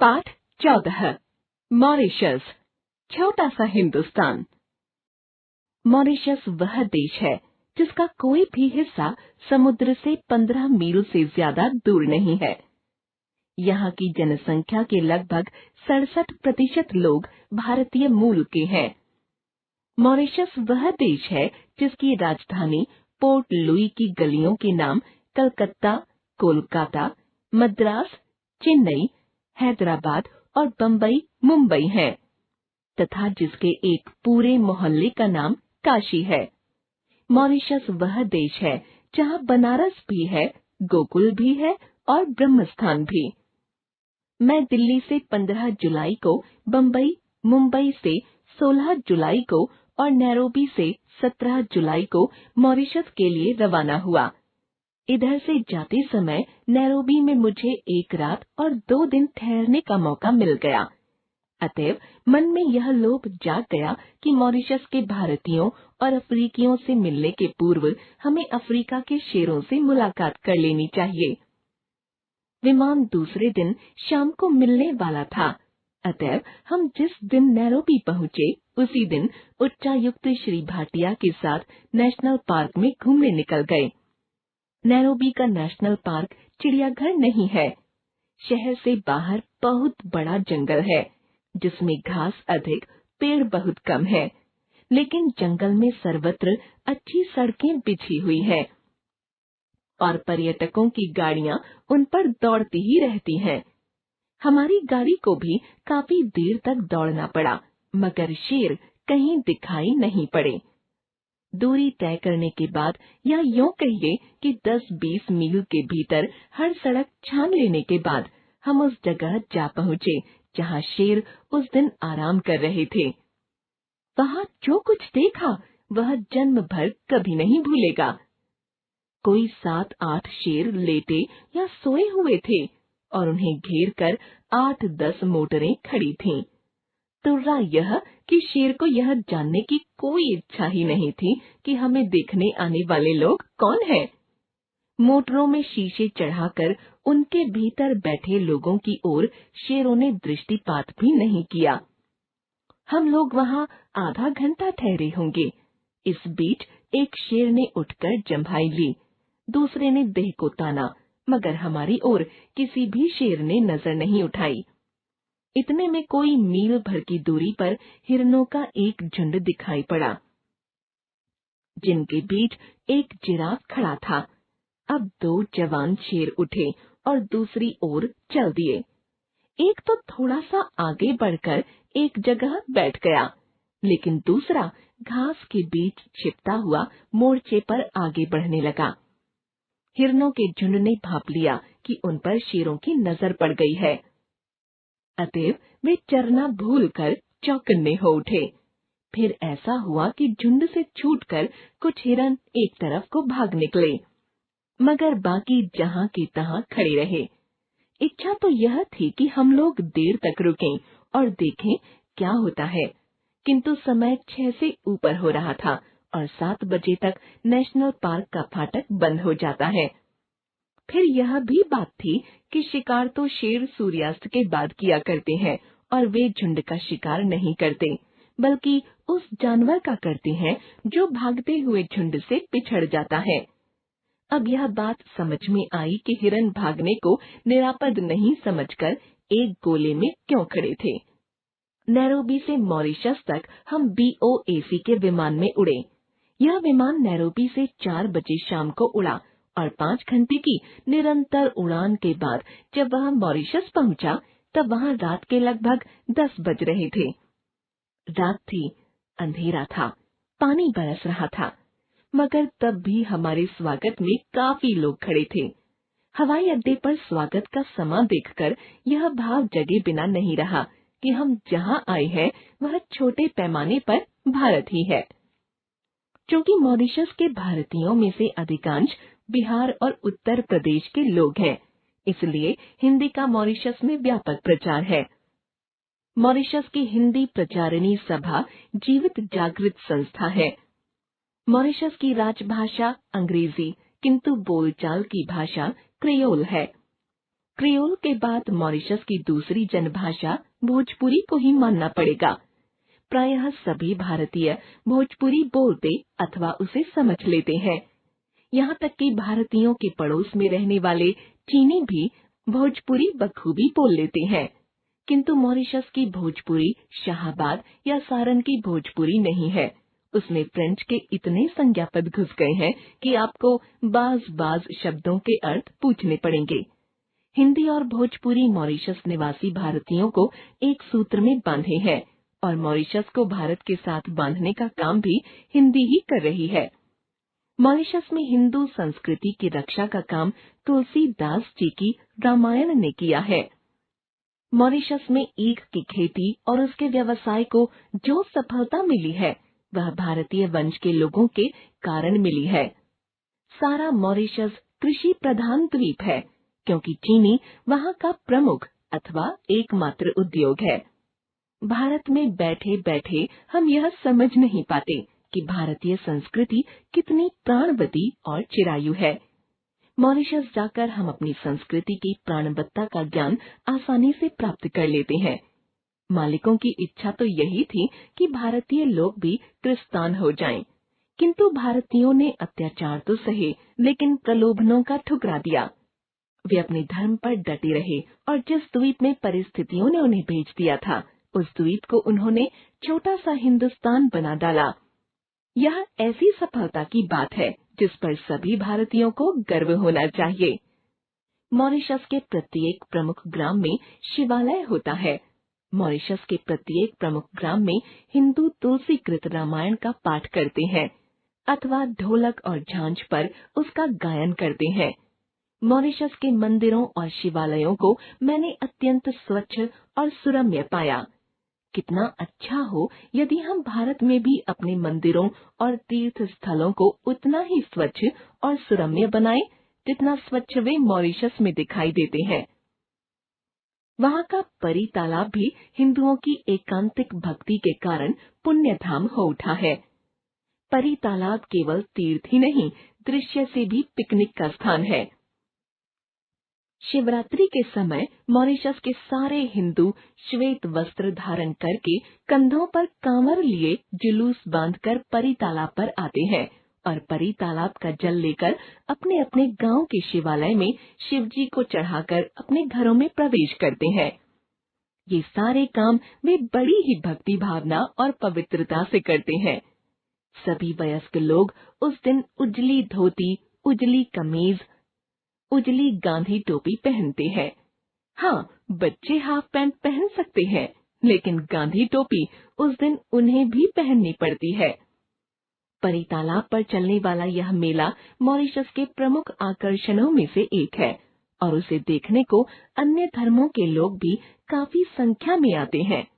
पाठ 14 मॉरिशस, छोटा सा हिंदुस्तान। मॉरिशस वह देश है जिसका कोई भी हिस्सा समुद्र से 15 मील से ज्यादा दूर नहीं है। यहाँ की जनसंख्या के लगभग 67% लोग भारतीय मूल के हैं। मॉरिशस वह देश है जिसकी राजधानी पोर्ट लुई की गलियों के नाम कलकत्ता, कोलकाता, मद्रास, चेन्नई, हैदराबाद और बम्बई, मुंबई है, तथा जिसके एक पूरे मोहल्ले का नाम काशी है। मॉरिशस वह देश है जहाँ बनारस भी है, गोकुल भी है और ब्रह्मस्थान भी। मैं दिल्ली से 15 जुलाई को बम्बई, मुंबई से 16 जुलाई को और नैरोबी से 17 जुलाई को मॉरिशस के लिए रवाना हुआ। इधर से जाते समय नैरोबी में मुझे 1 रात और 2 दिन ठहरने का मौका मिल गया। अतएव मन में यह लोभ जाग गया कि मॉरिशस के भारतीयों और अफ्रीकियों से मिलने के पूर्व हमें अफ्रीका के शेरों से मुलाकात कर लेनी चाहिए। विमान दूसरे दिन शाम को मिलने वाला था। अतएव हम जिस दिन नैरोबी पहुँचे उसी दिन उच्चायुक्त श्री भाटिया के साथ नेशनल पार्क में घूमने निकल गए। नैरोबी का नेशनल पार्क चिड़ियाघर नहीं है। शहर से बाहर बहुत बड़ा जंगल है जिसमें घास अधिक, पेड़ बहुत कम है, लेकिन जंगल में सर्वत्र अच्छी सड़कें बिछी हुई हैं और पर्यटकों की गाड़ियां उन पर दौड़ती ही रहती हैं। हमारी गाड़ी को भी काफी देर तक दौड़ना पड़ा, मगर शेर कहीं दिखाई नहीं पड़े। दूरी तय करने के बाद या यूं कहिए कि 10-20 मील के भीतर हर सड़क छान लेने के बाद हम उस जगह जा पहुँचे जहाँ शेर उस दिन आराम कर रहे थे। वहाँ जो कुछ देखा वह जन्म भर कभी नहीं भूलेगा। कोई 7-8 शेर लेटे या सोए हुए थे और उन्हें घेर कर 8-10 मोटरें खड़ी थीं। तुर्रा यह कि शेर को यह जानने की कोई इच्छा ही नहीं थी कि हमें देखने आने वाले लोग कौन हैं। मोटरों में शीशे चढ़ाकर उनके भीतर बैठे लोगों की ओर शेरों ने दृष्टिपात भी नहीं किया। हम लोग वहाँ आधा घंटा ठहरे होंगे। इस बीच एक शेर ने उठकर जम्हाई ली, दूसरे ने देह को ताना, मगर हमारी ओर किसी भी शेर ने नजर नहीं उठाई। इतने में कोई मील भर की दूरी पर हिरणों का एक झुंड दिखाई पड़ा, जिनके बीच एक जिराफ खड़ा था। अब 2 जवान शेर उठे और दूसरी ओर चल दिए। एक तो थोड़ा सा आगे बढ़कर एक जगह बैठ गया, लेकिन दूसरा घास के बीच छिपता हुआ मोर्चे पर आगे बढ़ने लगा। हिरणों के झुंड ने भांप लिया कि उन पर शेरों की नजर पड़ गई है। अतएव वे चरना भूलकर चौकन्ने हो उठे। फिर ऐसा हुआ कि झुंड से छूटकर कुछ हिरण एक तरफ को भाग निकले, मगर बाकी जहाँ के तहाँ खड़े रहे। इच्छा तो यह थी कि हम लोग देर तक रुकें और देखें क्या होता है, किंतु समय 6 से ऊपर हो रहा था और 7 बजे तक नेशनल पार्क का फाटक बंद हो जाता है। फिर यह भी बात थी कि शिकार तो शेर सूर्यास्त के बाद किया करते हैं और वे झुंड का शिकार नहीं करते, बल्कि उस जानवर का करते हैं जो भागते हुए झुंड से पिछड़ जाता है। अब यह बात समझ में आई कि हिरण भागने को निरापद नहीं समझकर एक गोले में क्यों खड़े थे। नैरोबी से मॉरिशस तक हम BOAC के विमान में उड़े। यह विमान नैरोबी से 4 बजे शाम को उड़ा और 5 घंटे की निरंतर उड़ान के बाद जब वह मॉरिशस पहुंचा तब वहां रात के लगभग 10 बज रहे थे। रात थी, अंधेरा था, पानी बरस रहा था, मगर तब भी हमारे स्वागत में काफी लोग खड़े थे। हवाई अड्डे पर स्वागत का समा देखकर यह भाव जगे बिना नहीं रहा कि हम जहाँ आए हैं वह छोटे पैमाने पर भारत ही है। क्योंकि मॉरिशस के भारतीयों में से अधिकांश बिहार और उत्तर प्रदेश के लोग हैं, इसलिए हिंदी का मॉरिशस में व्यापक प्रचार है। मॉरिशस की हिंदी प्रचारिणी सभा जीवित जागृत संस्था है। मॉरिशस की राजभाषा अंग्रेजी, किंतु बोलचाल की भाषा क्रेओल है। क्रियोल के बाद मॉरिशस की दूसरी जनभाषा भोजपुरी को ही मानना पड़ेगा। प्रायः सभी भारतीय भोजपुरी बोलते अथवा उसे समझ लेते हैं। यहाँ तक कि भारतीयों के पड़ोस में रहने वाले चीनी भी भोजपुरी बखूबी बोल लेते हैं। किंतु मॉरिशस की भोजपुरी शाहाबाद या सारन की भोजपुरी नहीं है। उसमें फ्रेंच के इतने संज्ञापद घुस गए हैं कि आपको बाज शब्दों के अर्थ पूछने पड़ेंगे। हिंदी और भोजपुरी मॉरिशस निवासी भारतीयों को एक सूत्र में बांधे हैं और मॉरिशस को भारत के साथ बांधने का काम भी हिंदी ही कर रही है। मॉरिशस में हिंदू संस्कृति की रक्षा का काम तुलसीदास जी की रामायण ने किया है। मॉरिशस में ईख की खेती और उसके व्यवसाय को जो सफलता मिली है वह भारतीय वंश के लोगों के कारण मिली है। सारा मॉरिशस कृषि प्रधान द्वीप है क्योंकि चीनी वहाँ का प्रमुख अथवा एकमात्र उद्योग है। भारत में बैठे बैठे हम यह समझ नहीं पाते कि भारतीय संस्कृति कितनी प्राणवती और चिरायु है। मॉरिशस जाकर हम अपनी संस्कृति की प्राणवत्ता का ज्ञान आसानी से प्राप्त कर लेते हैं। मालिकों की इच्छा तो यही थी कि भारतीय लोग भी क्रिस्तान हो जाएं, किंतु भारतीयों ने अत्याचार तो सहे लेकिन प्रलोभनों का ठुकरा दिया। वे अपने धर्म पर डटे रहे और जिस द्वीप में परिस्थितियों ने उन्हें भेज दिया था उस द्वीप को उन्होंने छोटा सा हिंदुस्तान बना डाला। यह ऐसी सफलता की बात है जिस पर सभी भारतीयों को गर्व होना चाहिए। मॉरिशस के प्रत्येक प्रमुख ग्राम में शिवालय होता है। मॉरिशस के प्रत्येक प्रमुख ग्राम में हिंदू तुलसीकृत रामायण का पाठ करते हैं अथवा ढोलक और झांझ पर उसका गायन करते हैं। मॉरिशस के मंदिरों और शिवालयों को मैंने अत्यंत स्वच्छ और सुरम्य पाया। कितना अच्छा हो यदि हम भारत में भी अपने मंदिरों और तीर्थ स्थलों को उतना ही स्वच्छ और सुरम्य बनाएं जितना स्वच्छ वे मॉरिशस में दिखाई देते हैं। वहाँ का परी तालाब भी हिंदुओं की एकांतिक भक्ति के कारण पुण्य धाम हो उठा है। परी तालाब केवल तीर्थ ही नहीं, दृश्य से भी पिकनिक का स्थान है। शिवरात्रि के समय मॉरिशस के सारे हिंदू श्वेत वस्त्र धारण करके कंधों पर कांवर लिए जुलूस बांधकर परी तालाब पर आते हैं और परी तालाब का जल लेकर अपने अपने गांव के शिवालय में शिवजी को चढ़ाकर अपने घरों में प्रवेश करते हैं। ये सारे काम वे बड़ी ही भक्ति भावना और पवित्रता से करते हैं। सभी वयस्क लोग उस दिन उजली धोती, उजली कमीज, उजली गांधी टोपी पहनते हैं। हाँ, बच्चे हाफ पैंट पहन सकते हैं, लेकिन गांधी टोपी उस दिन उन्हें भी पहननी पड़ती है। परी तालाब पर चलने वाला यह मेला मॉरिशस के प्रमुख आकर्षणों में से एक है और उसे देखने को अन्य धर्मों के लोग भी काफी संख्या में आते हैं।